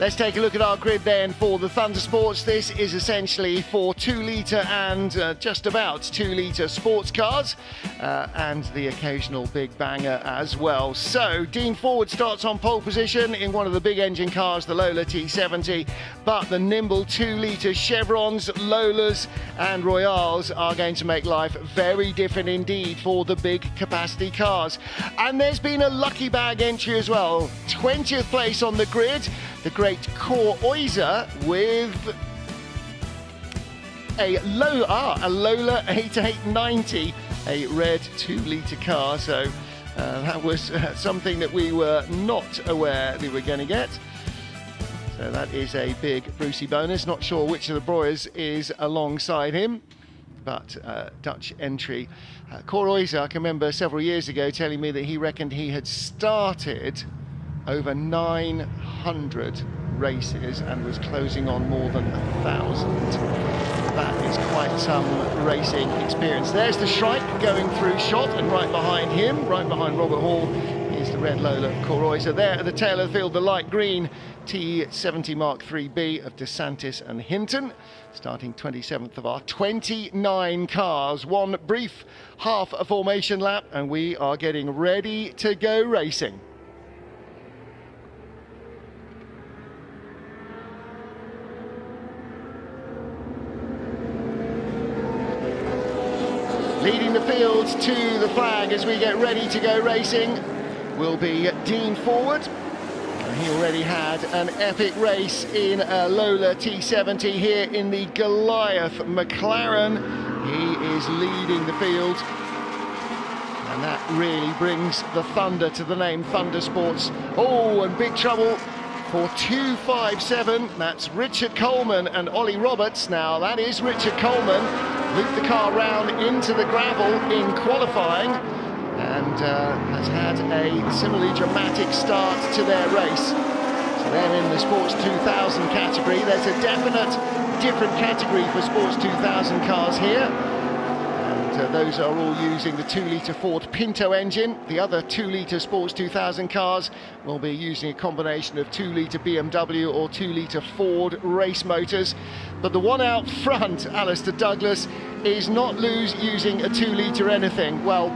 Let's take a look at our grid then for the Thundersports. This is essentially for 2-litre and just about 2-litre sports cars and the occasional big banger as well. So Dean Forward starts on pole position in one of the big engine cars, the Lola T70, but the nimble 2-litre Chevrons, Lolas and Royales are going to make life very different indeed for the big capacity cars. And there's been a lucky bag entry as well. 20th place on the grid, the great Core Oiser with a Lola 8890, a red 2-litre car. So that was something that we were not aware that we were going to get. So that is a big Brucey bonus. Not sure which of the Broyers is alongside him, but Dutch entry. Core Oiser, I can remember several years ago telling me that he reckoned he had started over 900 races and was closing on more than 1,000. That is quite some racing experience. There's the Shrike going through shot, and right behind him, right behind Robert Hall, is the red Lola of Core Oiser. There at the tail of the field, the light green T70 Mark IIIB of DeSantis and Hinton, starting 27th of our 29 cars. One brief half a formation lap, and we are getting ready to go racing. Leading the field to the flag as we get ready to go racing will be Dean Forward. He already had an epic race in a Lola T70 here in the Goliath McLaren. He is leading the field, and that really brings the thunder to the name Thundersports. Oh, and big trouble for 257. That's Richard Coleman and Ollie Roberts. Now that is Richard Coleman. Looped the car round into the gravel in qualifying and has had a similarly dramatic start to their race. So they're in the Sports 2000 category. There's a definite different category for Sports 2000 cars here. And those are all using the 2-litre Ford Pinto engine. The other 2-litre Sports 2000 cars will be using a combination of 2-litre BMW or 2-litre Ford race motors. But the one out front, Alistair Douglas, is not using a 2-litre anything. Well,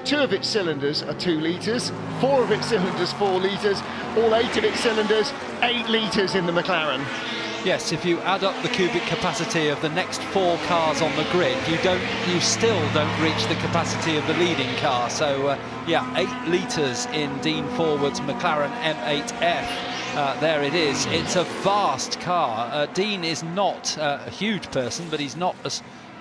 2 of its cylinders are 2 litres, 4 of its cylinders 4 litres, all 8 of its cylinders 8 litres in the McLaren. Yes, if you add up the cubic capacity of the next 4 cars on the grid, you still don't reach the capacity of the leading car. So yeah, 8 litres in Dean Forward's McLaren M8F. There it is. It's a vast car. Dean is not a huge person, but he's not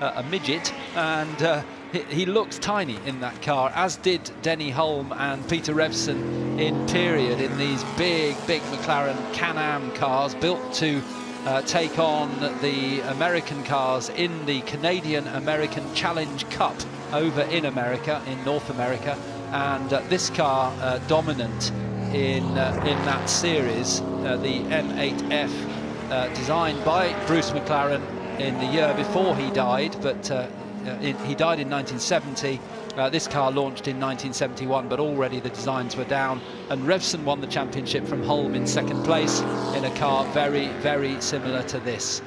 a midget, and he looks tiny in that car, as did Denny Hulme and Peter Revson in period in these big McLaren Can-Am cars built to take on the American cars in the Canadian-American Challenge Cup over in America, in North America. And this car dominant in that series, the M8F, designed by Bruce McLaren in the year before he died, but he died in 1970. This car launched in 1971, but already the designs were down, and Revson won the championship from Hulme in 2nd place in a car very similar to this.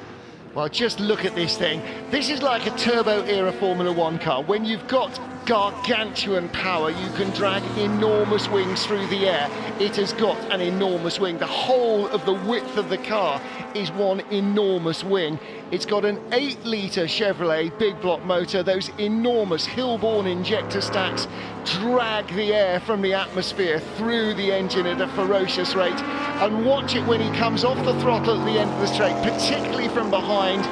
Well, just look at this thing. This is like a turbo-era Formula 1 car. When you've got gargantuan power, you can drag enormous wings through the air. It has got an enormous wing. The whole of the width of the car is one enormous wing. It's got an 8-litre Chevrolet big block motor. Those enormous hill-borne injector stacks drag the air from the atmosphere through the engine at a ferocious rate. And watch it when he comes off the throttle at the end of the straight, particularly from behind.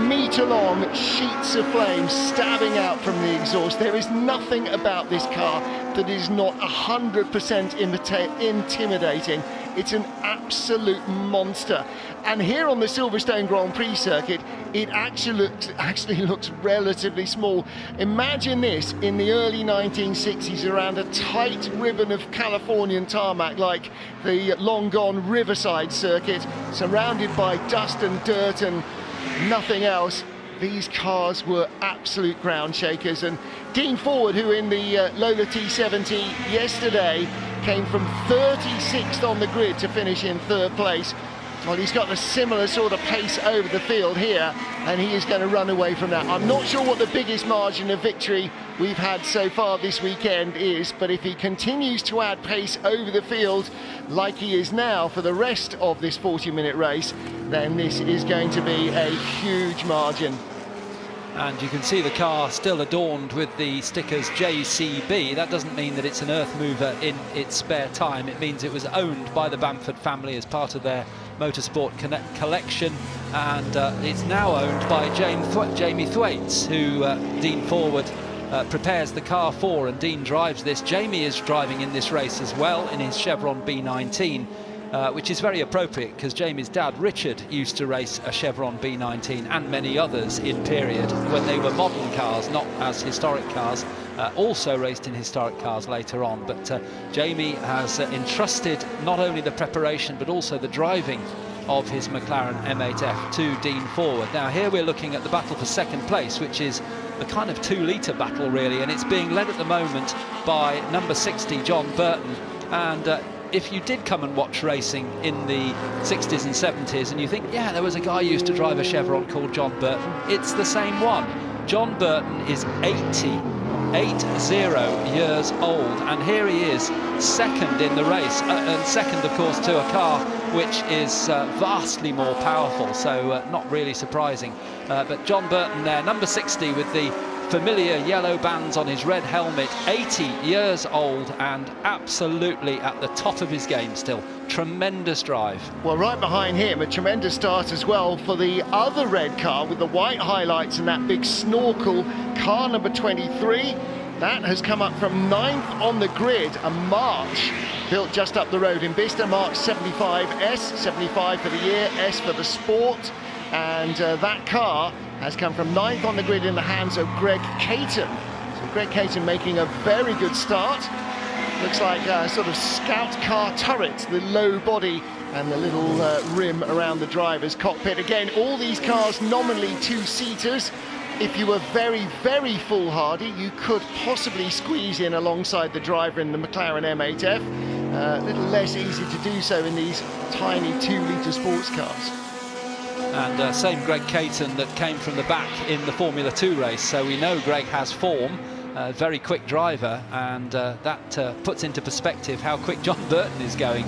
Metre-long sheets of flame stabbing out from the exhaust. There is nothing about this car that is not 100% intimidating. It's an absolute monster. And here on the Silverstone Grand Prix circuit, it actually looks relatively small. Imagine this in the early 1960s around a tight ribbon of Californian tarmac like the long-gone Riverside circuit, surrounded by dust and dirt and nothing else. These cars were absolute ground shakers, and Dean Forward, who in the Lola T70 yesterday came from 36th on the grid to finish in 3rd place. Well, he's got a similar sort of pace over the field here, and he is going to run away from that. I'm not sure what the biggest margin of victory we've had so far this weekend is, but if he continues to add pace over the field like he is now for the rest of this 40-minute race, then this is going to be a huge margin. And you can see the car still adorned with the stickers JCB. That doesn't mean that it's an earth mover in its spare time. It means it was owned by the Bamford family as part of their motorsport collection, and it's now owned by Jamie Thwaites, who Dean Forward prepares the car for, and Dean drives this. Jamie is driving in this race as well in his Chevron B19, which is very appropriate because Jamie's dad Richard used to race a Chevron B19 and many others in period when they were modern cars, not as historic cars. Also raced in historic cars later on, but Jamie has entrusted not only the preparation but also the driving of his McLaren M8F to Dean Forward. Now here we're looking at the battle for 2nd place, which is a kind of 2-litre battle really, and it's being led at the moment by number 60 John Burton. And if you did come and watch racing in the 60s and 70s and you think, yeah, there was a guy who used to drive a Chevron called John Burton, it's the same one. John Burton is 80 years old, and here he is, 2nd in the race, and 2nd of course to a car which is vastly more powerful, so not really surprising. But John Burton there, number 60 with the familiar yellow bands on his red helmet, 80 years old and absolutely at the top of his game still. Tremendous drive. Well, right behind him, a tremendous start as well for the other red car with the white highlights and that big snorkel, car number 23. That has come up from 9th on the grid, a March built just up the road in Bicester, March 75S, 75 for the year, S for the sport. And that car has come from 9th on the grid in the hands of Greg Caton. So Greg Caton making a very good start. Looks like a sort of scout car turret, the low body and the little rim around the driver's cockpit. Again, all these cars nominally 2-seaters. If you were very, very foolhardy, you could possibly squeeze in alongside the driver in the McLaren M8F. A little less easy to do so in these tiny 2-litre sports cars. And same Greg Caton that came from the back in the Formula 2 race, so we know Greg has form, very quick driver, and that puts into perspective how quick John Burton is going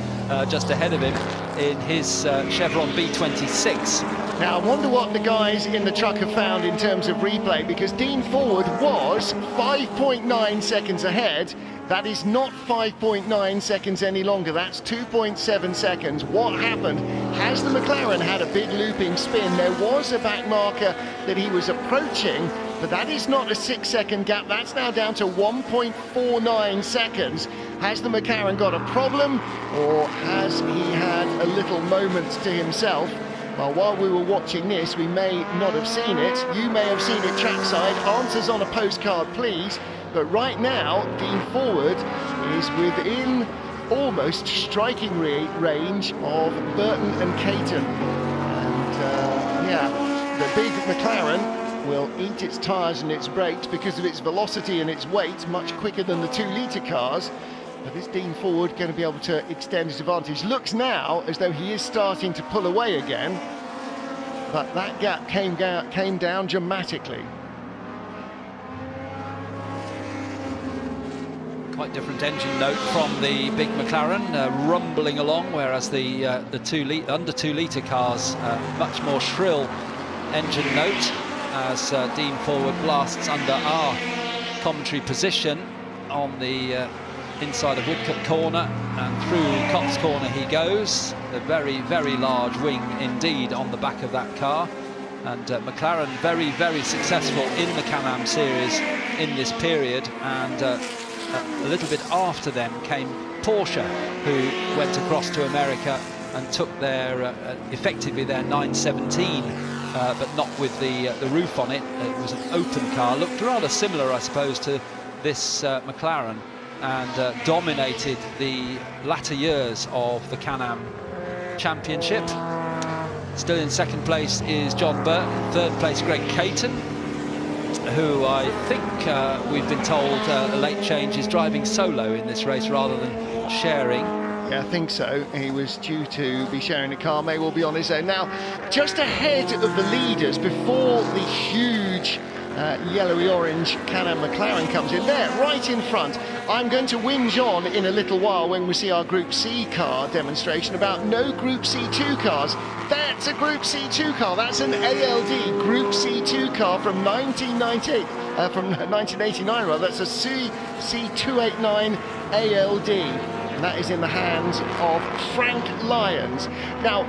just ahead of him in his Chevron B26. Now I wonder what the guys in the truck have found in terms of replay, because Dean Forward was 5.9 seconds ahead. That is not 5.9 seconds any longer, that's 2.7 seconds. What happened? Has the McLaren had a big looping spin? There was a back marker that he was approaching, but that is not a 6-second gap. That's now down to 1.49 seconds. Has the McLaren got a problem, or has he had a little moment to himself? Well, while we were watching this, we may not have seen it. You may have seen it trackside. Answers on a postcard, please. But right now, Dean Forward is within almost striking range of Burton and Caton. And yeah, the big McLaren will eat its tyres and its brakes because of its velocity and its weight, much quicker than the 2-litre cars. But is Dean Forward going to be able to extend his advantage? Looks now as though he is starting to pull away again, but that gap came down dramatically. Quite different engine note from the big McLaren, rumbling along, whereas the under 2-litre cars, much more shrill engine note as Dean Forward blasts under our commentary position on the inside of Woodcote Corner, and through Cops Corner he goes. A very, very large wing indeed on the back of that car. And McLaren very, very successful in the Can-Am series in this period, and a little bit after them came Porsche, who went across to America and took their effectively their 917, but not with the roof on it. It was an open car, looked rather similar, I suppose, to this McLaren, and dominated the latter years of the Can-Am Championship. Still in 2nd place is John Burton, 3rd place Greg Caton. who I think we've been told a late change is driving solo in this race rather than sharing. Yeah, I think so. He was due to be sharing a car, may well be on his own. Now, just ahead of the leaders, before the huge yellowy-orange Can-Am McLaren comes in, there, right in front. I'm going to whinge on in a little while when we see our Group C car demonstration about no Group C2 cars. That's a Group C2 car. That's an ALD Group C2 car from 1989 rather. That's a C289 ALD. And that is in the hands of Frank Lyons. Now,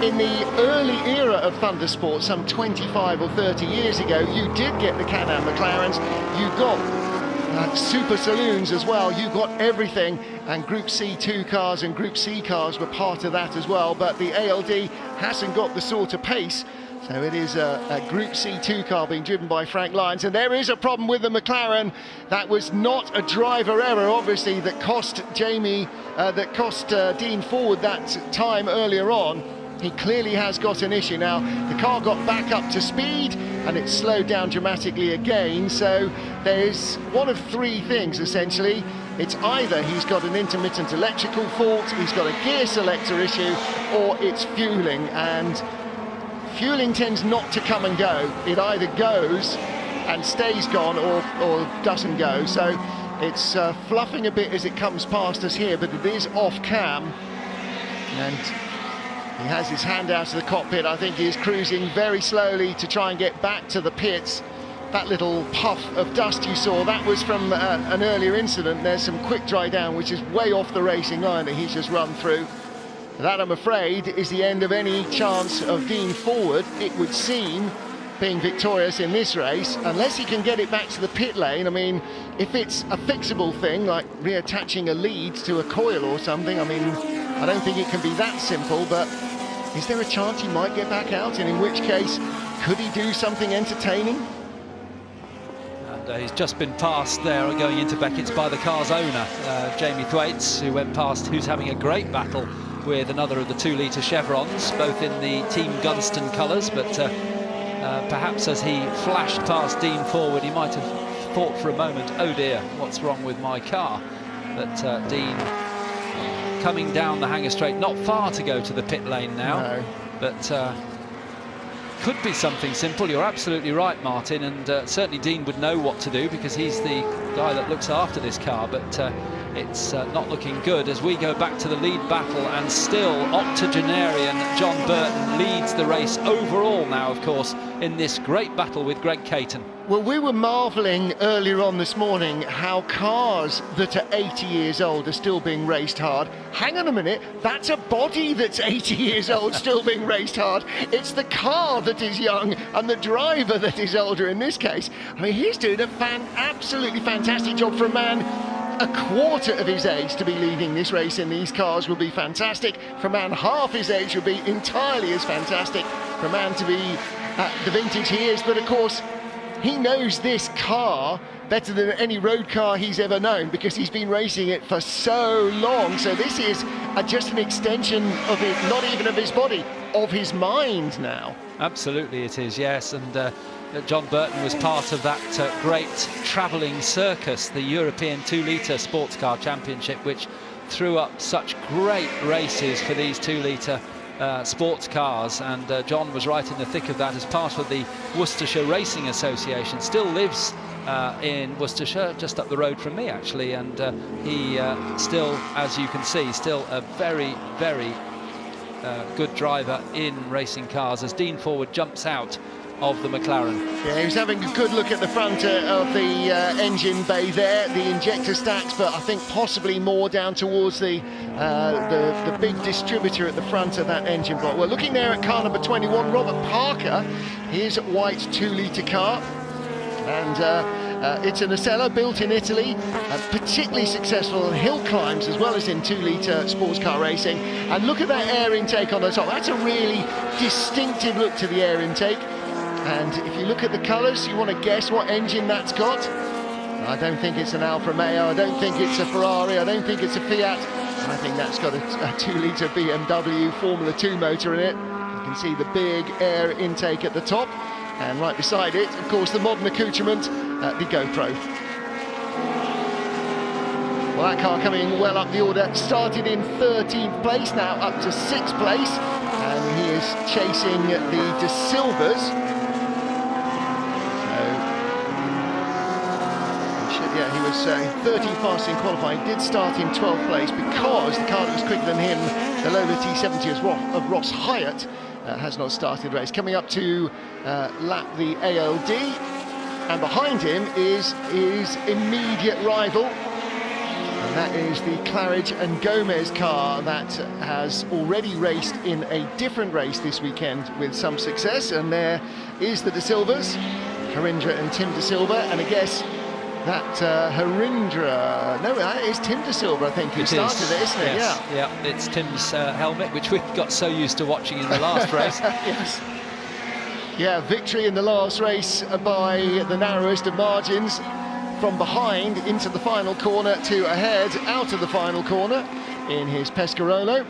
in the early era of Thundersports, some 25 or 30 years ago, you did get the Can-Am McLarens, you got super saloons as well, you got everything, and Group C2 cars and Group C cars were part of that as well, but the ALD hasn't got the sort of pace, so it is a Group C2 car being driven by Frank Lyons, and there is a problem with the McLaren. That was not a driver error, obviously, that cost Dean Forward that time earlier on. He clearly has got an issue. Now, the car got back up to speed and it slowed down dramatically again, so there's one of three things essentially. It's either he's got an intermittent electrical fault, he's got a gear selector issue, or it's fueling, and fueling tends not to come and go. It either goes and stays gone or doesn't go, so it's fluffing a bit as it comes past us here, but it is off cam, and he has his hand out of the cockpit. I think he is cruising very slowly to try and get back to the pits. That little puff of dust you saw, that was from an earlier incident. There's some quick dry down, which is way off the racing line that he's just run through. That, I'm afraid, is the end of any chance of Dean Forward, it would seem, being victorious in this race, unless he can get it back to the pit lane. I mean, if it's a fixable thing, like reattaching a lead to a coil or something, I mean, I don't think it can be that simple, but is there a chance he might get back out? And in which case, could he do something entertaining? And he's just been passed there going into Beckett's by the car's owner, Jamie Thwaites, who went past, who's having a great battle with another of the 2-litre chevrons, both in the Team Gunston colours, but perhaps as he flashed past Dean Forward, he might have thought for a moment, oh dear, what's wrong with my car? But Dean coming down the hanger straight, not far to go to the pit lane now, no. But could be something simple. You're absolutely right, Martin, and certainly Dean would know what to do because he's the guy that looks after this car, but it's not looking good as we go back to the lead battle, and still octogenarian John Burton leads the race overall now, of course, in this great battle with Greg Caton. Well, we were marvelling earlier on this morning how cars that are 80 years old are still being raced hard. Hang on a minute, that's a body that's 80 years old still being raced hard. It's the car that is young and the driver that is older in this case. I mean, he's doing a absolutely fantastic job for a man a quarter of his age to be leading this race in these cars will be fantastic. For a man half his age will be entirely as fantastic. For a man to be at the vintage he is, but of course he knows this car better than any road car he's ever known because he's been racing it for so long. So this is just an extension of it, not even of his body, of his mind now. Absolutely it is, yes, and John Burton was part of that great travelling circus, the European 2-litre Sports Car Championship, which threw up such great races for these 2-litre sports cars, and John was right in the thick of that as part of the Worcestershire Racing Association. Still lives in Worcestershire, just up the road from me actually, and he still, as you can see, still a very, very good driver in racing cars as Dean Forward jumps out of the McLaren. Yeah, he was having a good look at the front of the engine bay there, the injector stacks, but I think possibly more down towards the big distributor at the front of that engine block. Well, looking there at car number 21, Robert Parker, his white 2-litre car, and it's a Nacella built in Italy, particularly successful in hill climbs as well as in 2-litre sports car racing. And look at that air intake on the top. That's a really distinctive look to the air intake. And if you look at the colours, you want to guess what engine that's got? I don't think it's an Alfa Romeo, I don't think it's a Ferrari, I don't think it's a Fiat. I think that's got a 2-litre BMW Formula 2 motor in it. You can see the big air intake at the top. And right beside it, of course, the modern accoutrement, the GoPro. Well, that car coming well up the order, started in 13th place, now up to 6th place, and he is chasing the De Silvas. So, yeah, he was 13th fastest in qualifying, did start in 12th place because the car that was quicker than him, the Lola T70 of Ross Hyatt, has not started the race. Coming up to lap the ALD, and behind him is his immediate rival. And that is the Claridge and Gomez car that has already raced in a different race this weekend with some success. And there is the De Silvas, Harindra and Tim De Silva. And I guess that Harindra, no, that is Tim De Silva, I think, who started it, isn't it? Yes. Yeah, it's Tim's helmet, which we got so used to watching in the last race. Yes. Yeah, victory in the last race by the narrowest of margins. From behind into the final corner to ahead out of the final corner in his Pescarolo.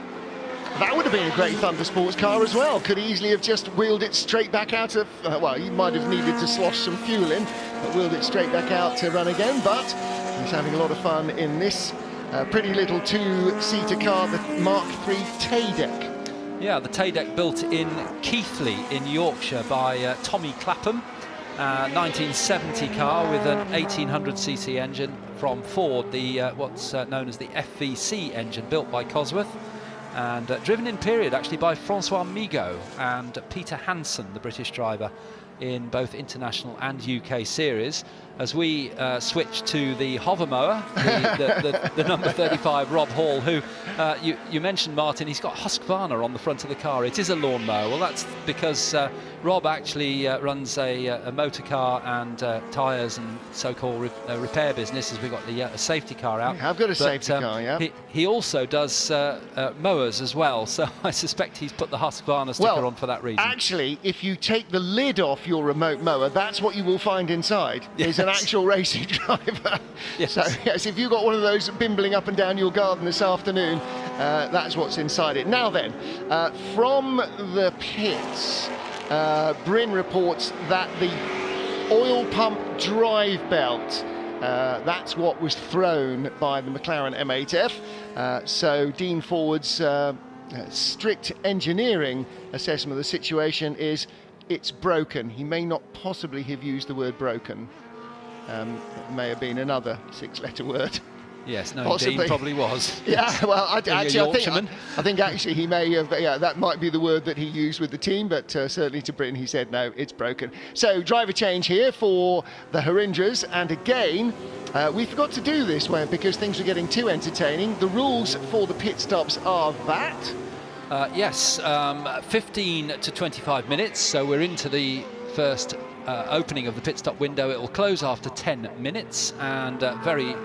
That would have been a great Thundersports car as well. Could easily have just wheeled it straight back out of, well, he might have needed to slosh some fuel in, but wheeled it straight back out to run again. But he's having a lot of fun in this pretty little two-seater car, the Mark III Tay-Deck. Yeah, the Tay-Deck built in Keighley in Yorkshire by Tommy Clapham. 1970 car with an 1800cc engine from Ford, the what's known as the FVC engine, built by Cosworth, and driven in period actually by Francois Migaud and Peter Hansen, the British driver, in both international and UK series. As we switch to the hover mower, the number 35 Rob Hall, who you mentioned, Martin, he's got Husqvarna on the front of the car. It is a lawnmower. Well, that's because Rob actually runs a motor car and tyres and so-called repair business, as we got the safety car out. I've got a safety car, yeah. He also does mowers as well, so I suspect he's put the Husqvarna sticker on for that reason. Actually, if you take the lid off your remote mower, that's what you will find inside. Yes. Is an actual racing driver. Yes. So yes, if you've got one of those bimbling up and down your garden this afternoon, that's what's inside it. Now then, from the pits, Bryn reports that the oil pump drive belt, that's what was thrown by the McLaren M8F. So Dean Forward's strict engineering assessment of the situation is it's broken. He may not possibly have used the word broken. It may have been another six-letter word. Yes, no, possibly. Dean probably was. Yeah, well, I think actually he may have, yeah, that might be the word that he used with the team, but certainly to Britain he said, no, it's broken. So driver change here for the Harindras, and again, we forgot to do this one because things were getting too entertaining. The rules for the pit stops are that. Yes, 15 to 25 minutes, so we're into the first opening of the pit stop window. It will close after 10 minutes, and very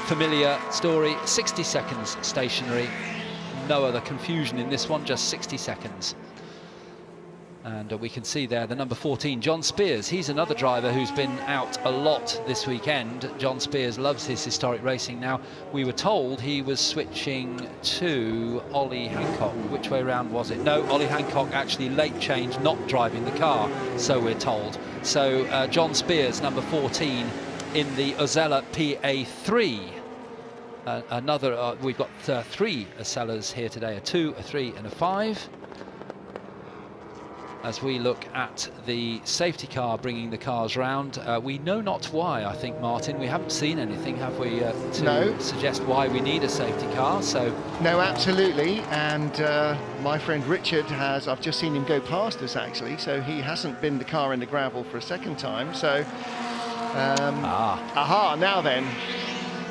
familiar story, 60 seconds stationary. No other confusion in this one, just 60 seconds. And we can see there the number 14, John Spears. He's another driver who's been out a lot this weekend. John Spears loves his historic racing. Now, we were told he was switching to Ollie Hancock. Which way round was it? No, Ollie Hancock actually late changed, not driving the car, so we're told. So John Spears, number 14, in the Ozella PA3. We've got 3 Ozellas here today, a 2, a 3 and a 5. As we look at the safety car bringing the cars round, we know not why, I think, Martin. We haven't seen anything, have we, to suggest why we need a safety car? So no, absolutely. And my friend Richard has, I've just seen him go past us, actually, so he hasn't binned the car in the gravel for a second time. So, now then.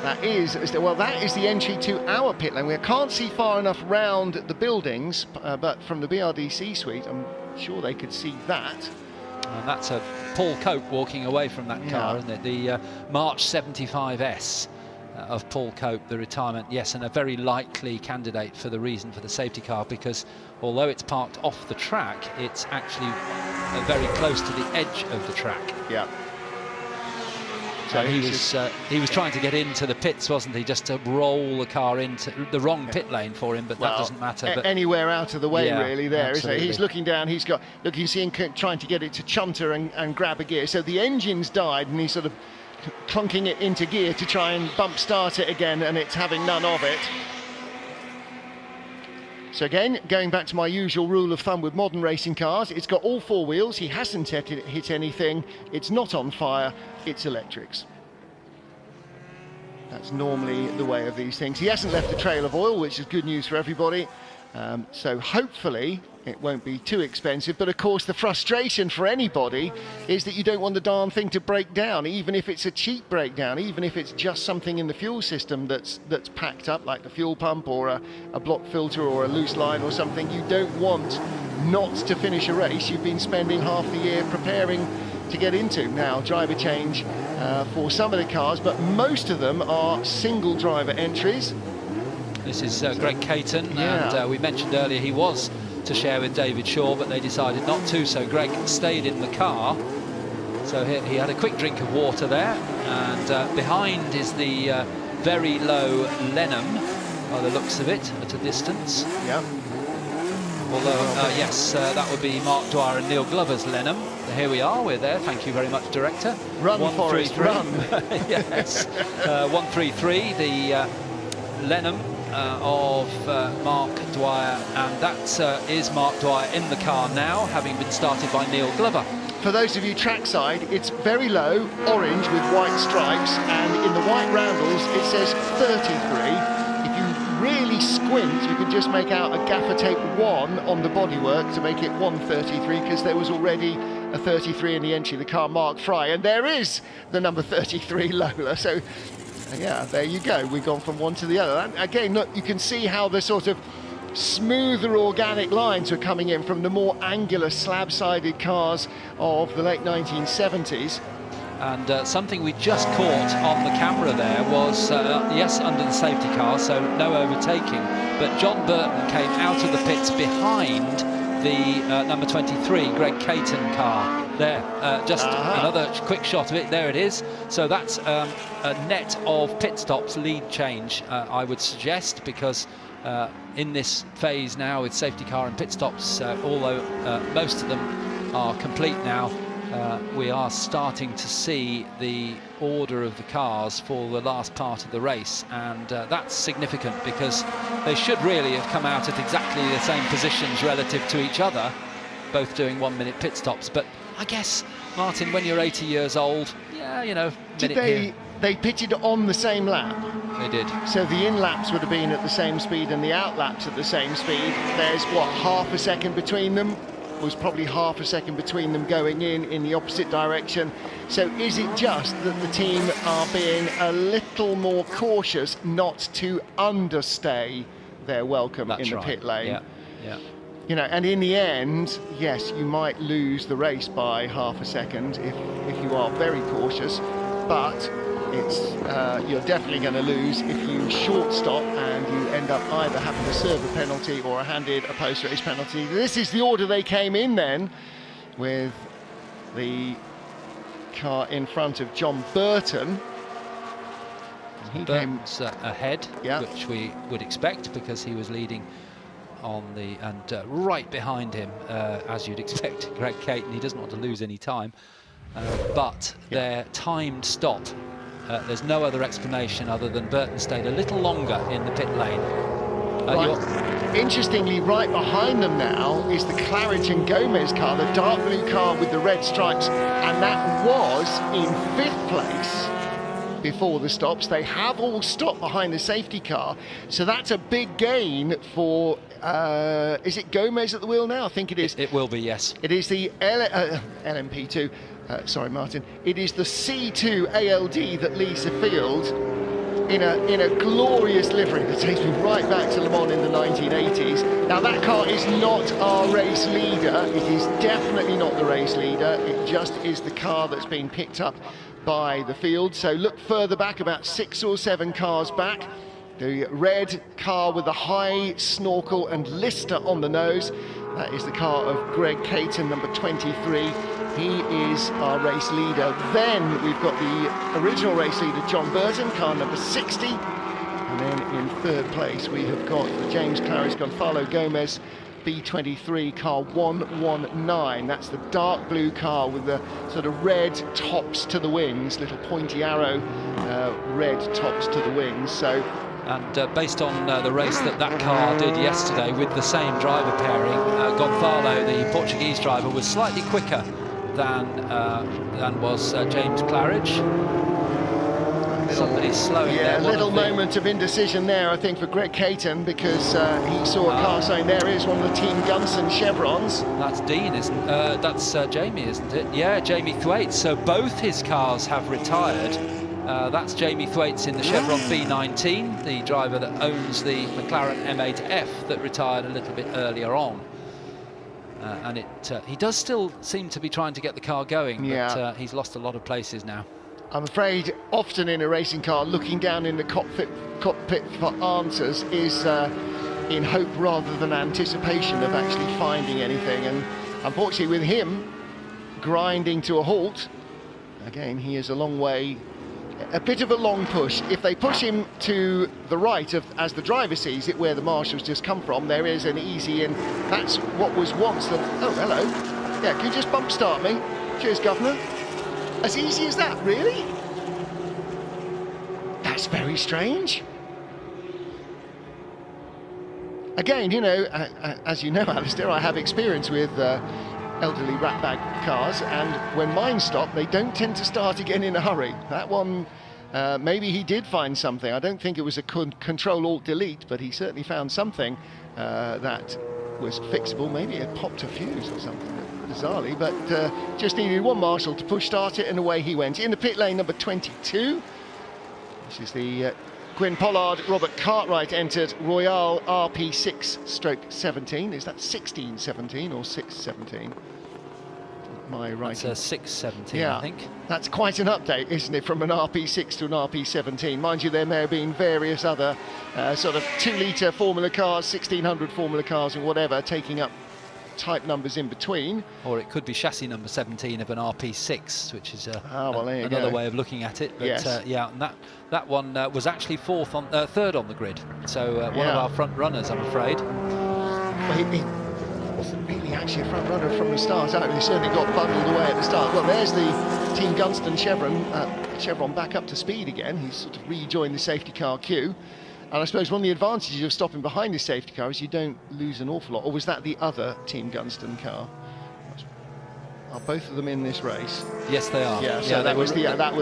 That is the entry to our pit lane. We can't see far enough round the buildings, but from the BRDC suite, I'm sure they could see that. And that's a Paul Cope walking away from that car, isn't it? The March 75S of Paul Cope, the retirement, yes, and a very likely candidate for the reason for the safety car, because although it's parked off the track, it's actually very close to the edge of the track. Yeah. So he was trying to get into the pits, wasn't he, just to roll the car into the wrong pit lane for him, but that doesn't matter. But anywhere out of the way, really, there, absolutely. isn't it? He's looking down, you can see him trying to get it to chunter and grab a gear. So the engine's died, and he's sort of clunking it into gear to try and bump start it again, and it's having none of it. So again, going back to my usual rule of thumb with modern racing cars, it's got all four wheels, he hasn't hit anything, it's not on fire, it's electrics. That's normally the way of these things. He hasn't left a trail of oil, which is good news for everybody. So hopefully it won't be too expensive, but of course the frustration for anybody is that you don't want the darn thing to break down, even if it's a cheap breakdown, even if it's just something in the fuel system that's packed up, like the fuel pump or a block filter or a loose line or something. You don't want not to finish a race you've been spending half the year preparing to get into. Now, driver change for some of the cars, but most of them are single driver entries. This is Greg Caton, and we mentioned earlier he was to share with David Shaw, but they decided not to, so Greg stayed in the car. So he had a quick drink of water there, and behind is the very low Lenham, by the looks of it, at a distance. Yeah. Although, yes, that would be Mark Dwyer and Neil Glover's Lenham. Here we are, we're there. Thank you very much, Director. Run, Forrest, run. Yes. 133, the Lenham of Mark Dwyer, and that is Mark Dwyer in the car now, having been started by Neil Glover. For those of you trackside, it's very low, orange with white stripes, and in the white roundels it says 33. Really squint, you can just make out a gaffer tape 1 on the bodywork to make it 133, because there was already a 33 in the entry, the car Mark Fry, and there is the number 33 Lola. So yeah, there you go, we've gone from one to the other. And again, look, you can see how the sort of smoother organic lines are coming in from the more angular slab-sided cars of the late 1970s. And something we just caught on the camera there was, yes, under the safety car, so no overtaking, but John Burton came out of the pits behind the number 23 Greg Caton car there. Just another quick shot of it, there it is. So that's a net of pit stops, lead change, I would suggest, because in this phase now with safety car and pit stops, although most of them are complete now, we are starting to see the order of the cars for the last part of the race, and that's significant, because they should really have come out at exactly the same positions relative to each other, both doing 1 minute pit stops. But I guess, Martin, when you're 80 years old, yeah, you know, they pitted on the same lap? They did. So the in laps would have been at the same speed and the out laps at the same speed. There's what, half a second between them? Was probably half a second between them going in the opposite direction. So is it just that the team are being a little more cautious not to understay their welcome in the pit lane? Yeah, yeah. You know, and in the end, yes, you might lose the race by half a second if you are very cautious, but it's you're definitely going to lose if you short stop and you end up either having to serve a penalty or handed a post-race penalty. This is the order they came in then, with the car in front of John Burton. He came ahead, which we would expect, because he was leading on the, and right behind him, as you'd expect, Greg Caton. He doesn't want to lose any time, but their timed stop, there's no other explanation other than Burton stayed a little longer in the pit lane. Interestingly, right behind them now is the Claridge & Gomez car, the dark blue car with the red stripes, and that was in 5th place before the stops. They have all stopped behind the safety car, so that's a big gain for is it Gomez at the wheel now? I think it is. It will be, yes. It is the LMP2, sorry Martin, it is the C2 ALD that leads the field in a glorious livery that takes me right back to Le Mans in the 1980s. Now that car is not our race leader, it is definitely not the race leader, it just is the car that's been picked up by the field. So look further back, about 6 or 7 cars back, the red car with the high snorkel and Lister on the nose, That is the car of Greg Caton, number 23. He is our race leader. Then we've got the original race leader, John Burton, car number 60. And then in third place, we have got James Clarice Gonzalo Gomez, B23, car 119. That's the dark blue car with the sort of red tops to the wings, little pointy arrow red tops to the wings. So. And based on the race that car did yesterday with the same driver pairing, Gonzalo, the Portuguese driver, was slightly quicker than was James Claridge. Somebody slowing there. Yeah, a little moment of indecision there, I think, for Greg Caton, because he saw a car saying there is one of the Team Gunson chevrons. That's Dean, isn't that's Jamie, isn't it? Yeah, Jamie Thwaites. So both his cars have retired. That's Jamie Thwaites in the Chevron B19, the driver that owns the McLaren M8F that retired a little bit earlier on. And he does still seem to be trying to get the car going, but he's lost a lot of places now. I'm afraid often in a racing car, looking down in the cockpit for answers is in hope rather than anticipation of actually finding anything. And unfortunately with him grinding to a halt, again, he is a long way, a bit of a long push. If they push him to the right of, as the driver sees it, where the marshal's just come from, there is an easy in. That's what was once the, oh, hello. Yeah, can you just bump start me? Cheers, Governor. As easy as that, really? That's very strange. Again, you know, as you know, Alistair, I have experience with elderly ratbag cars, and when mine stop, they don't tend to start again in a hurry. That one, maybe he did find something. I don't think it was a Control-Alt-Delete, but he certainly found something that was fixable. Maybe it popped a fuse or something, bizarrely, but just needed one marshal to push start it, and away he went. In the pit lane, number 22. This is the Gwyn Pollard, Robert Cartwright entered Royale RP6/17. Is that 1617 or 617? My writing. It's 617, yeah, I think. That's quite an update, isn't it, from an RP6 to an RP17. Mind you, there may have been various other sort of 2-litre Formula cars, 1600 Formula cars and whatever, taking up type numbers in between. Or it could be chassis number 17 of an RP6, which is another way of looking at it. But yes. yeah, and that one was actually third on the grid. So one of our front runners, I'm afraid. Well, he wasn't really actually a front runner from the start. He certainly got bundled away at the start. Well, there's the Team Gunston Chevron back up to speed again. He's sort of rejoined the safety car queue. And I suppose one of the advantages of stopping behind the safety car is you don't lose an awful lot. Or was that the other Team Gunston car? Are both of them in this race? Yes, they are. Yeah, so that would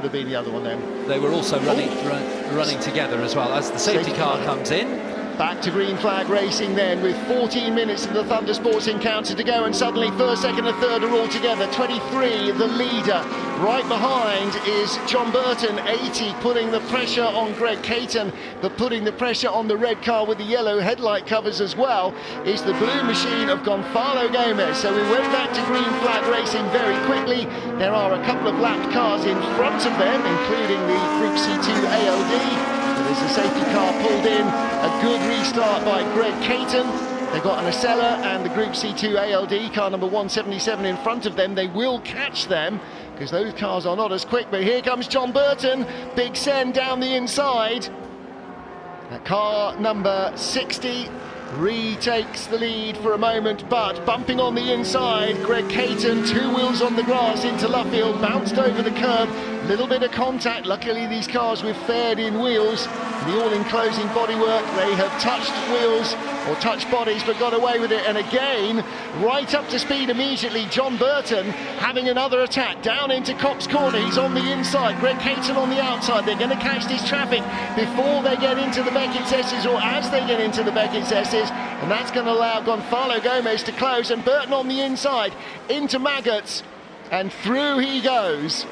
have been the other one then. They were also running together as well as the safety car comes in. Back to green flag racing then, with 14 minutes of the Thundersports encounter to go, and suddenly first, second and third are all together. 23, the leader. Right behind is John Burton, 80, putting the pressure on Greg Caton, but putting the pressure on the red car with the yellow headlight covers as well is the blue machine of Gonzalo Gomez. So we went back to green flag racing very quickly. There are a couple of lapped cars in front of them, including the Group C2 ALD. There's a safety car pulled in, a good restart by Greg Caton. They've got an Acela and the Group C2 ALD, car number 177 in front of them. They will catch them, because those cars are not as quick, but here comes John Burton, Big Sen down the inside. Car number 60 retakes the lead for a moment, but bumping on the inside, Greg Caton, 2 wheels on the grass into Luffield, bounced over the curb, little bit of contact. Luckily these cars with fared in wheels, the all-enclosing bodywork, they have touched wheels or touched bodies but got away with it. And again, right up to speed immediately, John Burton having another attack down into Cops Corner. He's on the inside, Greg Caton on the outside. They're going to catch this traffic before they get into the Beckett's S's, or as they get into the Beckett's S's, and that's going to allow Gonzalo Gomez to close, and Burton on the inside into Maggots, and through he goes.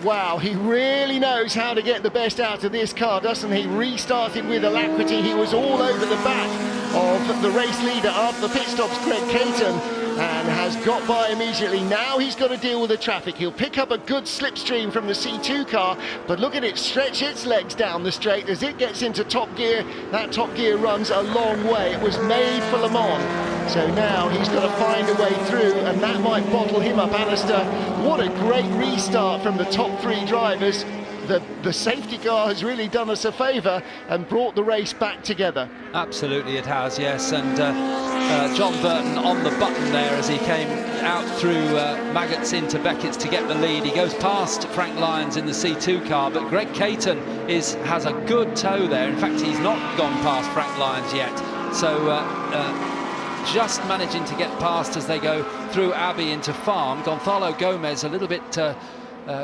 Wow, he really knows how to get the best out of this car, doesn't he? Restarted with alacrity. He was all over the back of the race leader after the pit stops, Greg Caton, and has got by immediately. Now he's got to deal with the traffic. He'll pick up a good slipstream from the C2 car, but look at it stretch its legs down the straight as it gets into top gear. That top gear runs a long way. It was made for Le Mans. So now he's got to find a way through, and that might bottle him up. Alistair, what a great restart from the top three drivers. The safety car has really done us a favour and brought the race back together. Absolutely it has, yes, and John Burton on the button there as he came out through Maggots into Beckett's to get the lead. He goes past Frank Lyons in the C2 car, but Greg Caton has a good toe there. In fact, he's not gone past Frank Lyons yet, so just managing to get past as they go through Abbey into Farm. Gonzalo Gomez a little bit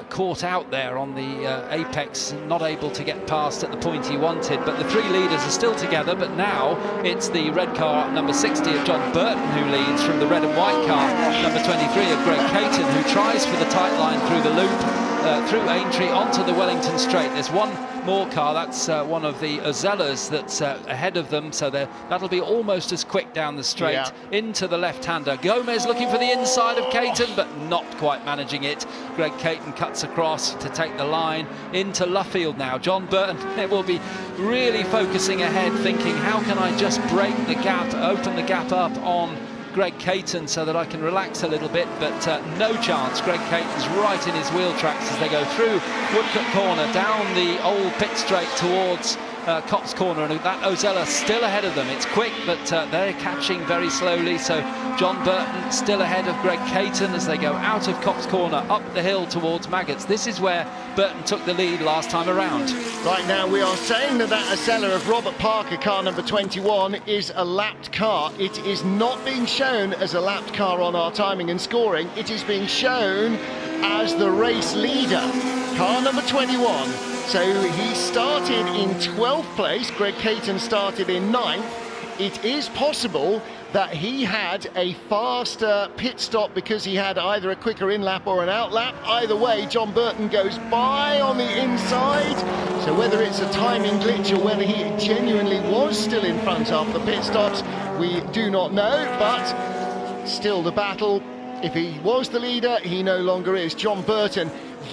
caught out there on the apex, not able to get past at the point he wanted, but the three leaders are still together. But now it's the red car, number 60 of John Burton, who leads from the red and white car, number 23 of Greg Caton, who tries for the tight line through the loop, through Aintree onto the Wellington straight. There's one more car, that's one of the Ozellas that's ahead of them, so that'll be almost as quick down the straight into the left-hander. Gomez looking for the inside of Caton, but not quite managing it. Greg Caton cuts across to take the line into Luffield now. John Burton will be really focusing ahead, thinking, how can I just break the gap, open the gap up on Greg Caton so that I can relax a little bit, but no chance. Greg Caton's right in his wheel tracks as they go through Woodcote Corner, down the old pit straight towards Cops Corner, and that Ozella still ahead of them. It's quick, but they're catching very slowly, so John Burton still ahead of Greg Caton as they go out of Cops Corner, up the hill towards Maggots. This is where Burton took the lead last time around. Right now we are saying that Ozella of Robert Parker, car number 21, is a lapped car. It is not being shown as a lapped car on our timing and scoring. It is being shown as the race leader, car number 21. So he started in 12th place, Greg Caton started in 9th. It is possible that he had a faster pit stop because he had either a quicker in-lap or an out-lap. Either way, John Burton goes by on the inside. So whether it's a timing glitch or whether he genuinely was still in front after pit stops, we do not know, but still the battle. If he was the leader, he no longer is. John Burton,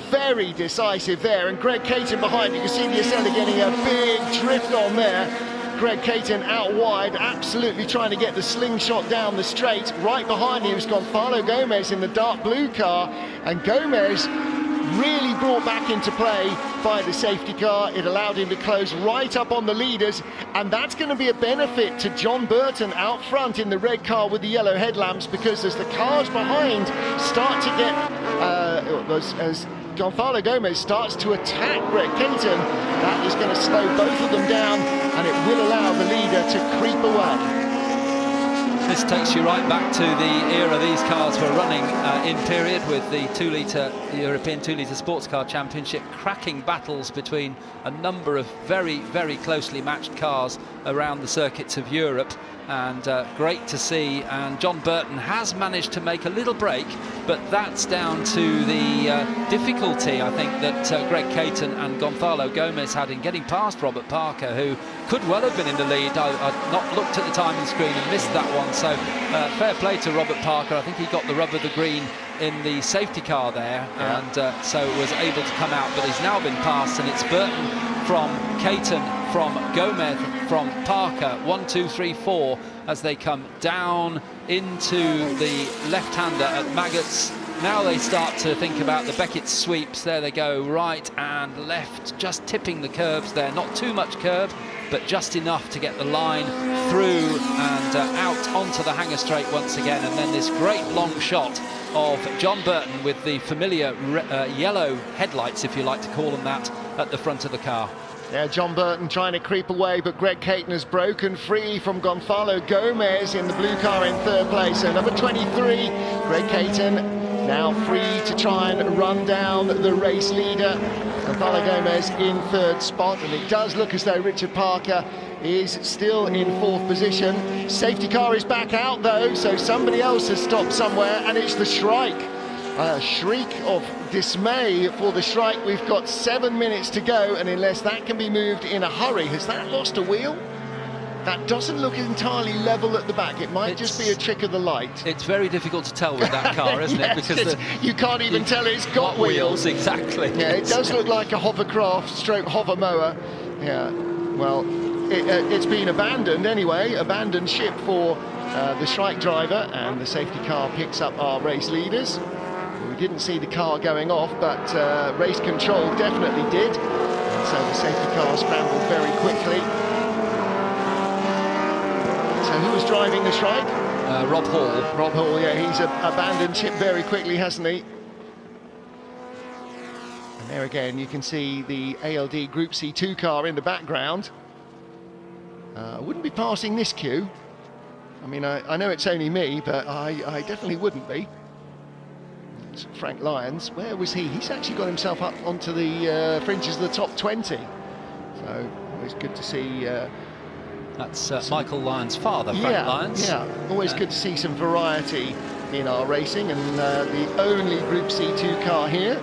very decisive there, and Greg Caton behind. You can see the Ozella getting a big drift on there. Greg Caton out wide, absolutely trying to get the slingshot down the straight. Right behind him is Gonzalo Gomez in the dark blue car, and Gomez really brought back into play by the safety car. It allowed him to close right up on the leaders, and that's going to be a benefit to John Burton out front in the red car with the yellow headlamps, because as the cars behind start to get as Gonzalo Gomez starts to attack Greg Caton, that is going to slow both of them down, and it will allow the leader to creep away. This takes you right back to the era these cars were running in period, with the European 2-litre Sports Car Championship, cracking battles between a number of very, very closely matched cars around the circuits of Europe. And great to see, and John Burton has managed to make a little break, but that's down to the difficulty, I think, that Greg Caton and Gonzalo Gomez had in getting past Robert Parker, who could well have been in the lead. I'd not looked at the timing screen and missed that one, so fair play to Robert Parker. I think he got the rub of the green in the safety car there, and so was able to come out, but he's now been passed, and it's Burton from Caton, from Gomez, from Parker, 1, 2, 3, 4, as they come down into the left-hander at Maggots. Now they start to think about the Beckett sweeps. There they go, right and left, just tipping the curbs there. Not too much curb, but just enough to get the line through and out onto the hanger straight once again. And then this great long shot of John Burton with the familiar yellow headlights, if you like to call them that, at the front of the car. Yeah, John Burton trying to creep away, but Greg Caton has broken free from Gonzalo Gomez in the blue car in 3rd place. So number 23, Greg Caton, now free to try and run down the race leader. Gonzalo Gomez in 3rd spot, and it does look as though Richard Parker is still in 4th position. Safety car is back out though, so somebody else has stopped somewhere, and it's the Shrike. A shriek of dismay for the Shrike. We've got 7 minutes to go, and unless that can be moved in a hurry, has that lost a wheel? That doesn't look entirely level at the back. It might just be a trick of the light. It's very difficult to tell with that car, isn't Yes, it? Because you can't even tell it's got wheels. Exactly. Yeah, it does look like a hovercraft stroke hover mower. Yeah, well, it's been abandoned anyway, abandoned ship for the strike driver, and the safety car picks up our race leaders. We didn't see the car going off, but race control definitely did. And so the safety car scrambled very quickly. So who was driving the strike? Rob Hall. Rob Hall, yeah, he's abandoned ship very quickly, hasn't he? And there again, you can see the ALD Group C2 car in the background. Wouldn't be passing this queue. I mean, I know it's only me, but I definitely wouldn't be. It's Frank Lyons. Where was he? He's actually got himself up onto the fringes of the top 20. So always good to see. That's Michael Lyons' father, Frank Lyons. Yeah, always good to see some variety in our racing, and the only Group C2 car here.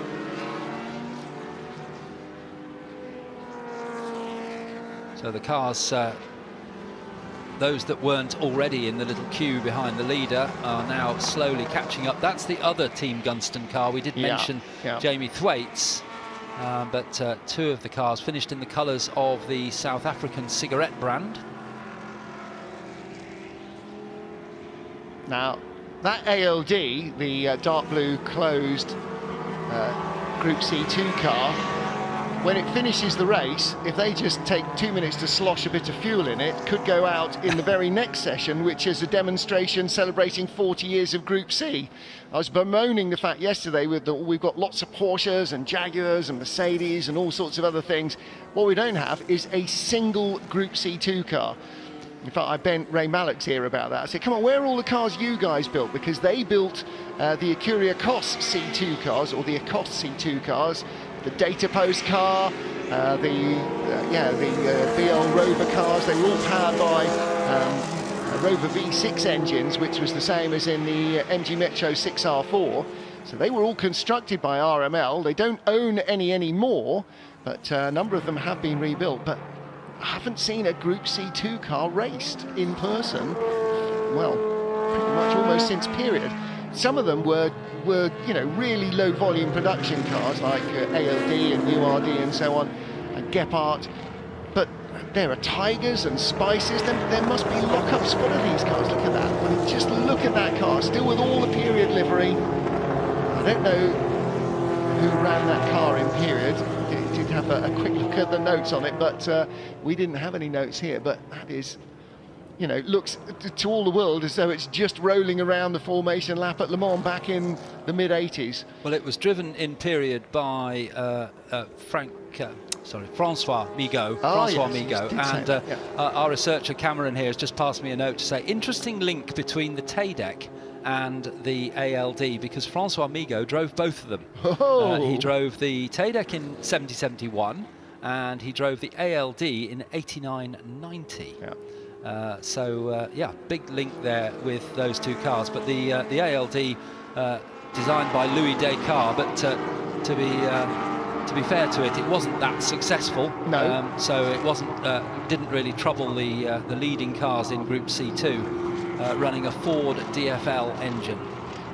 So the cars, those that weren't already in the little queue behind the leader, are now slowly catching up. That's the other Team Gunston car. We did mention Jamie Thwaites, but two of the cars finished in the colours of the South African cigarette brand. Now, that ALD, the dark blue closed Group C2 car, when it finishes the race, if they just take 2 minutes to slosh a bit of fuel in it, could go out in the very next session, which is a demonstration celebrating 40 years of Group C. I was bemoaning the fact yesterday we've got lots of Porsches and Jaguars and Mercedes and all sorts of other things. What we don't have is a single Group C2 car. In fact, I bent Ray Mallock's ear about that. I said, come on, where are all the cars you guys built? Because they built the Acuria Cos C2 cars, or the Ecos C2 cars, the Data Post car, the BL Rover cars. They were all powered by Rover V6 engines, which was the same as in the MG Metro 6R4. So they were all constructed by RML. They don't own any anymore, but a number of them have been rebuilt. But I haven't seen a Group C2 car raced in person, well, pretty much almost since period. Some of them were you know, really low volume production cars like ALD and URD and so on, and Gephardt. But there are Tigers and Spices. There must be lockups full of these cars. Look at that. I mean, just look at that car, still with all the period livery. I don't know who ran that car in period. Did have a quick look at the notes on it, but we didn't have any notes here. But that is, you know, looks to all the world as though it's just rolling around the formation lap at Le Mans back in the mid-80s. Well, it was driven in period by Francois Migaud. And our researcher Cameron here has just passed me a note to say, interesting link between the TADEC and the ALD, because Francois Migaud drove both of them. He drove the TADEC in 70-71 and he drove the ALD in 89-90. Big link there with those two cars. But the ALD designed by Louis Descartes, but to be fair to it, it wasn't that successful. No. So it wasn't didn't really trouble the leading cars in Group C2. Running a Ford DFL engine.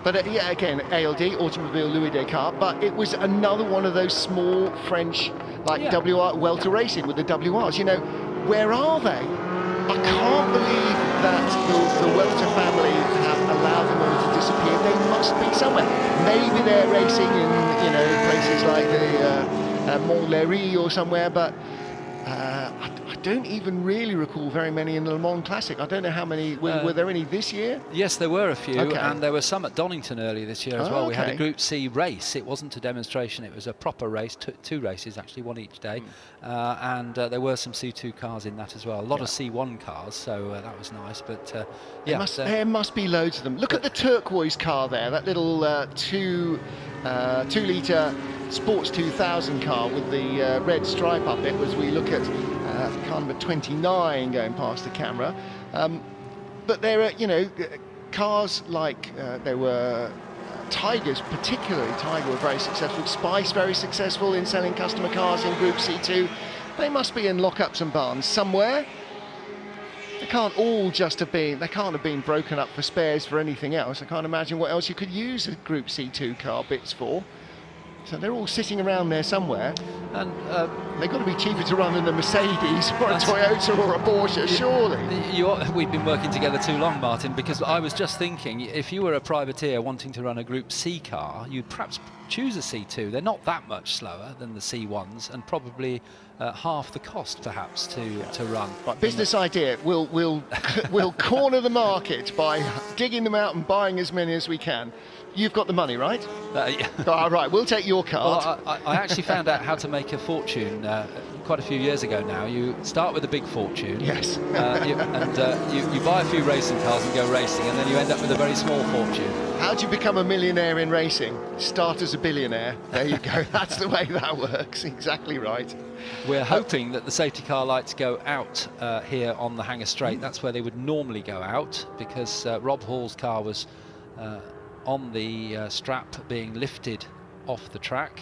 But again, ALD, Automobile Louis Descartes, but it was another one of those small French, like WR, Welter Racing with the WRs. You know, where are they? I can't believe that the Welter family have allowed them all to disappear. They must be somewhere. Maybe they're racing in, you know, places like the Montlhéry or somewhere, but I don't even really recall very many in the Le Mans Classic. I don't know how many, were there any this year? Yes, there were a few, and there were some at Donington earlier this year as well. We had a Group C race. It wasn't a demonstration, it was a proper race, two races actually, one each day. And there were some C2 cars in that as well. A lot of C1 cars, so that was nice. But there must be loads of them. Look at the turquoise car there, that little 2-litre Sports 2000 car with the red stripe up it, as we look at car number 29 going past the camera. But there are, you know, cars like there were Tigers, particularly Tiger were very successful. Spice very successful in selling customer cars in Group C2. They must be in lockups and barns somewhere. they can't all just have been, they can't have been broken up for spares for anything else. I can't imagine what else you could use a Group C2 car bits for. So they're all sitting around there somewhere. And they've got to be cheaper to run than a Mercedes or a Toyota or a Porsche, surely. We've been working together too long, Martin, because I was just thinking, if you were a privateer wanting to run a Group C car, you'd perhaps choose a C2. They're not that much slower than the C1s, and probably half the cost, perhaps, to run. Right, business idea. We'll corner the market by digging them out and buying as many as we can. You've got the money, right? Yeah. All right, we'll take your card. Well, I actually found out how to make a fortune quite a few years ago now. You start with a big fortune. Yes. You buy a few racing cars and go racing, and then you end up with a very small fortune. How do you become a millionaire in racing? Start as a billionaire. There you go. That's the way that works. Exactly right. We're hoping that the safety car lights go out here on the Hangar Straight. That's where they would normally go out, because Rob Hall's car was on the strap being lifted off the track.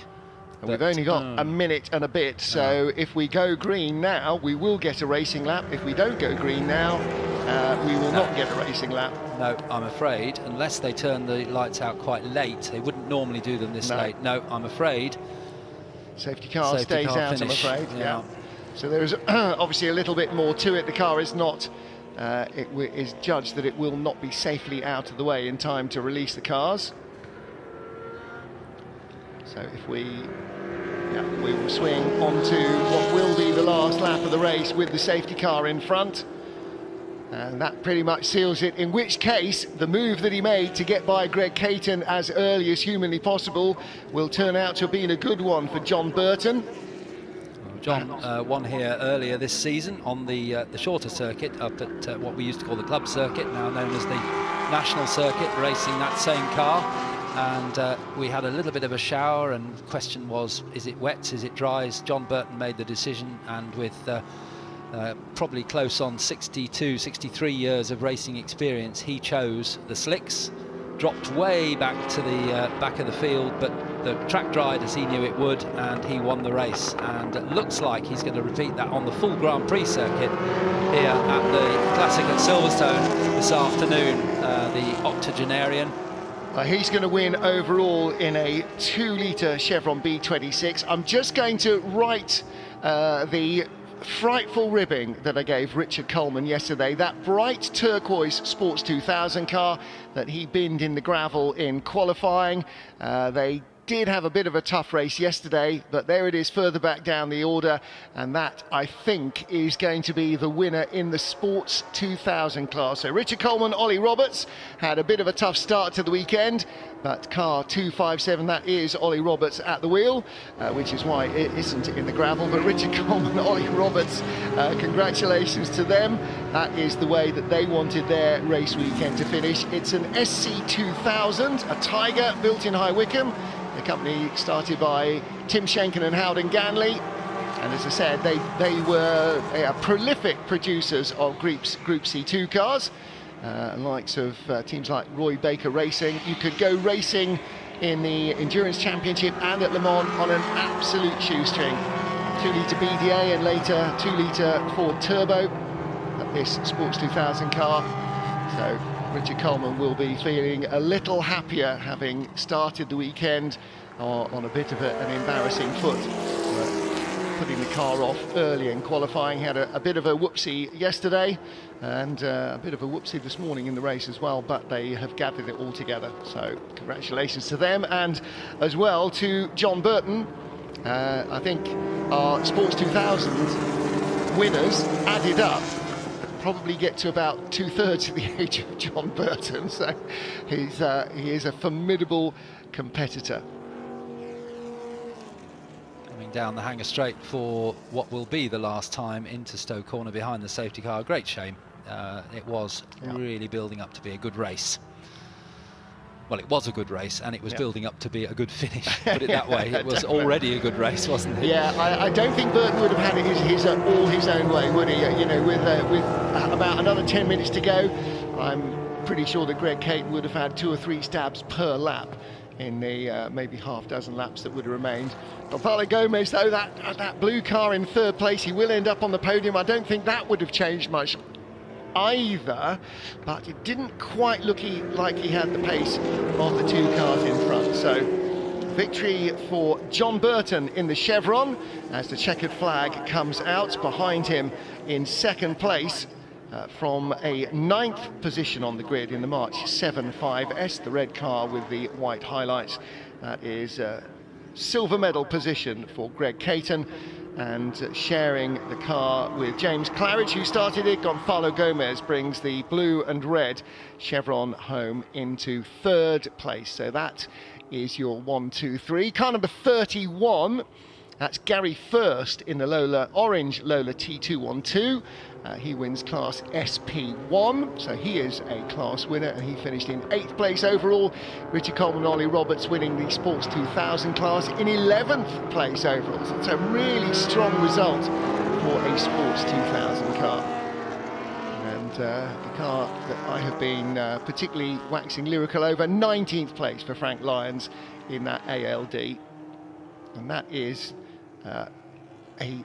And we've only got a minute and a bit, so if we go green now, we will get a racing lap. If we don't go green now, we will not get a racing lap. No, I'm afraid, unless they turn the lights out quite late. They wouldn't normally do them this late. No, I'm afraid. Safety car stays out, finish. I'm afraid. Yeah. So there's obviously a little bit more to it. The car is not, it is judged that it will not be safely out of the way in time to release the cars. So if we will swing onto what will be the last lap of the race with the safety car in front. And that pretty much seals it, in which case the move that he made to get by Greg Caton as early as humanly possible will turn out to have been a good one for John Burton. John won here earlier this season on the shorter circuit up at what we used to call the club circuit, now known as the national circuit, racing that same car. And we had a little bit of a shower, and the question was, is it wet, is it dry? John Burton made the decision, and with probably close on 62, 63 years of racing experience, he chose the slicks, dropped way back to the back of the field, but the track dried as he knew it would, and he won the race. And it looks like he's going to repeat that on the full Grand Prix circuit here at the Classic at Silverstone this afternoon, the octogenarian. He's going to win overall in a 2-litre Chevron B26. I'm just going to write the frightful ribbing that I gave Richard Coleman yesterday, that bright turquoise Sports 2000 car that he binned in the gravel in qualifying. They did have a bit of a tough race yesterday, but there it is further back down the order, and that I think is going to be the winner in the Sports 2000 class. So Richard Coleman, Ollie Roberts had a bit of a tough start to the weekend, but car 257, that is Ollie Roberts at the wheel, which is why it isn't in the gravel. But Richard Coleman, Ollie Roberts, congratulations to them. That is the way that they wanted their race weekend to finish. It's an SC2000, a Tiger built in High Wycombe. The company started by Tim Schenken and Howden Ganley, and as I said, they are prolific producers of Group C2 cars, likes of teams like Roy Baker Racing. You could go racing in the Endurance Championship and at Le Mans on an absolute shoestring. 2-litre BDA and later 2-litre Ford Turbo at this Sports 2000 car. So Richard Coleman will be feeling a little happier having started the weekend on a bit of an embarrassing foot, putting the car off early in qualifying. He had a bit of a whoopsie yesterday and a bit of a whoopsie this morning in the race as well, but they have gathered it all together. So congratulations to them, and as well to John Burton. I think our Sports 2000 winners added up probably get to about 2/3 of the age of John Burton, so he is a formidable competitor. Coming down the Hangar Straight for what will be the last time into Stowe Corner behind the safety car. Great shame. It was really building up to be a good race. Well, it was a good race, and it was building up to be a good finish, put it that way. It was definitely already a good race, wasn't it? Yeah, I don't think Burton would have had it all his own way, would he? You know, with about another 10 minutes to go, I'm pretty sure that Greg Caton would have had 2 or 3 stabs per lap in the maybe half dozen laps that would have remained. Gonzalo Gomez, though, that blue car in 3rd place, he will end up on the podium. I don't think that would have changed much either, but it didn't quite look like he had the pace of the two cars in front. So victory for John Burton in the chevron as the checkered flag comes out behind him in second place. From a 9th position on the grid in the March 7.5S, the red car with the white highlights. That is a silver medal position for Greg Caton, and sharing the car with James Claridge, who started it. Gonzalo Gomez brings the blue and red chevron home into 3rd place. So that is your 1, 2, 3. Car number 31. That's Gary First in the orange Lola T212. He wins Class SP1, so he is a class winner, and he finished in 8th place overall. Richard Coleman and Ollie Roberts winning the Sports 2000 class in 11th place overall. So it's a really strong result for a Sports 2000 car. And the car that I have been particularly waxing lyrical over, 19th place for Frank Lyons in that ALD. And that is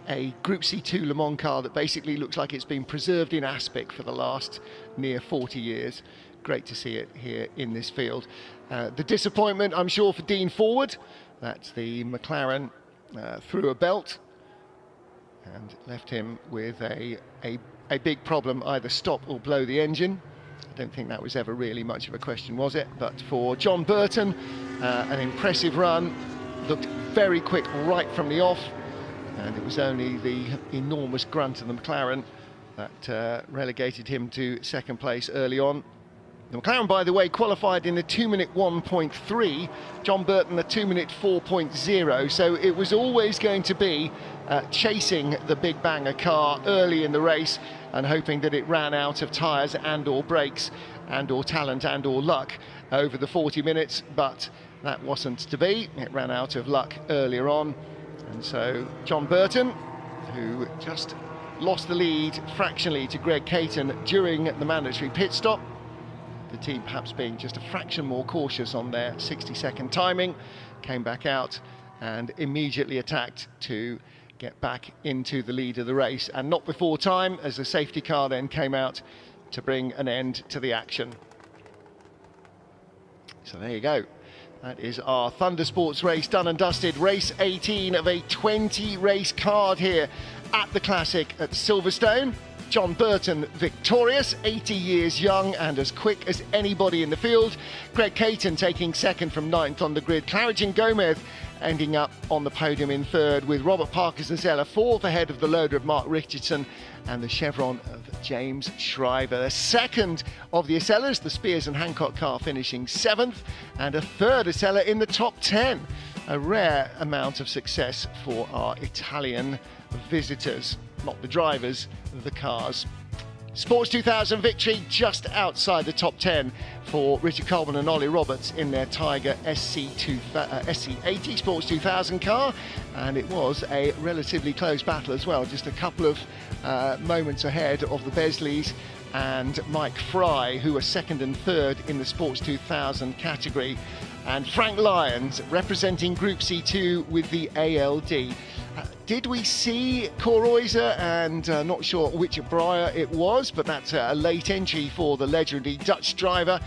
a Group C2 Le Mans car that basically looks like it's been preserved in aspic for the last near 40 years. Great to see it here in this field. The disappointment, I'm sure, for Dean Forward. That's the McLaren through a belt and left him with a big problem, either stop or blow the engine. I don't think that was ever really much of a question, was it? But for John Burton, an impressive run. Looked very quick right from the off, and it was only the enormous grunt of the McLaren that relegated him to second place early on. The McLaren, by the way, qualified in the 2-minute 1.3, John Burton the 2-minute 4.0, so it was always going to be chasing the big banger car early in the race and hoping that it ran out of tyres and or brakes and or talent and or luck over the 40 minutes, but that wasn't to be. It ran out of luck earlier on, and so John Burton, who just lost the lead fractionally to Greg Caton during the mandatory pit stop, the team perhaps being just a fraction more cautious on their 60-second timing, came back out and immediately attacked to get back into the lead of the race, and not before time, as the safety car then came out to bring an end to the action. So there you go. That is our Thundersports race done and dusted. Race 18 of a 20-race card here at the Classic at Silverstone. John Burton victorious, 80 years young and as quick as anybody in the field. Greg Caton taking second from 9th on the grid. Claridge and Gomez ending up on the podium in 3rd, with Robert Parker's Zella 4th ahead of the loader of Mark Richardson and the chevron of James Shriver. The second of the Acellas, the Spears and Hancock car, finishing 7th, and a 3rd Acella in the top 10. A rare amount of success for our Italian visitors, not the drivers, the cars. Sports 2000 victory just outside the top 10 for Richard Coleman and Ollie Roberts in their Tiger SC80 Sports 2000 car, and it was a relatively close battle as well, just a couple of moments ahead of the Besleys and Mike Fry, who were 2nd and 3rd in the Sports 2000 category, and Frank Lyons representing Group C2 with the ALD. Did we see Koreuser, and not sure which Breyer it was, but that's a late entry for the legendary Dutch driver,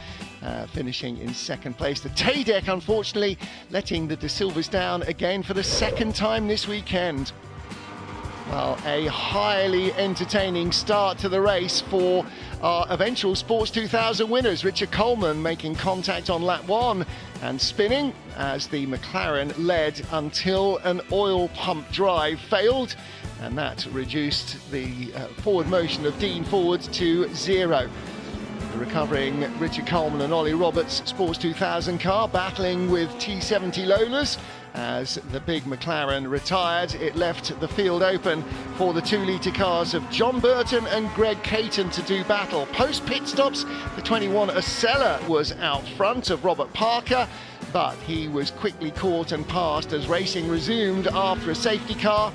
finishing in 2nd place. The Tadek, unfortunately, letting the De Silvas down again for the 2nd time this weekend. Well, a highly entertaining start to the race for our eventual Sports 2000 winners. Richard Coleman making contact on lap 1 and spinning as the McLaren led until an oil pump drive failed, and that reduced the forward motion of Dean Forward to 0. The recovering Richard Coleman and Ollie Roberts Sports 2000 car battling with T70 Lolas. As the big McLaren retired, it left the field open for the 2-litre cars of John Burton and Greg Caton to do battle. Post pit stops, the 21 Acela was out front of Robert Parker, but he was quickly caught and passed as racing resumed after a safety car.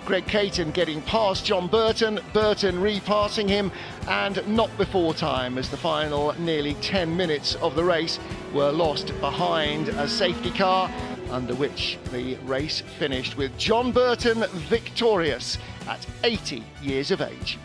Greg Caton getting past John Burton, Burton repassing him, and not before time, as the final nearly 10 minutes of the race were lost behind a safety car, under which the race finished with John Burton victorious at 80 years of age.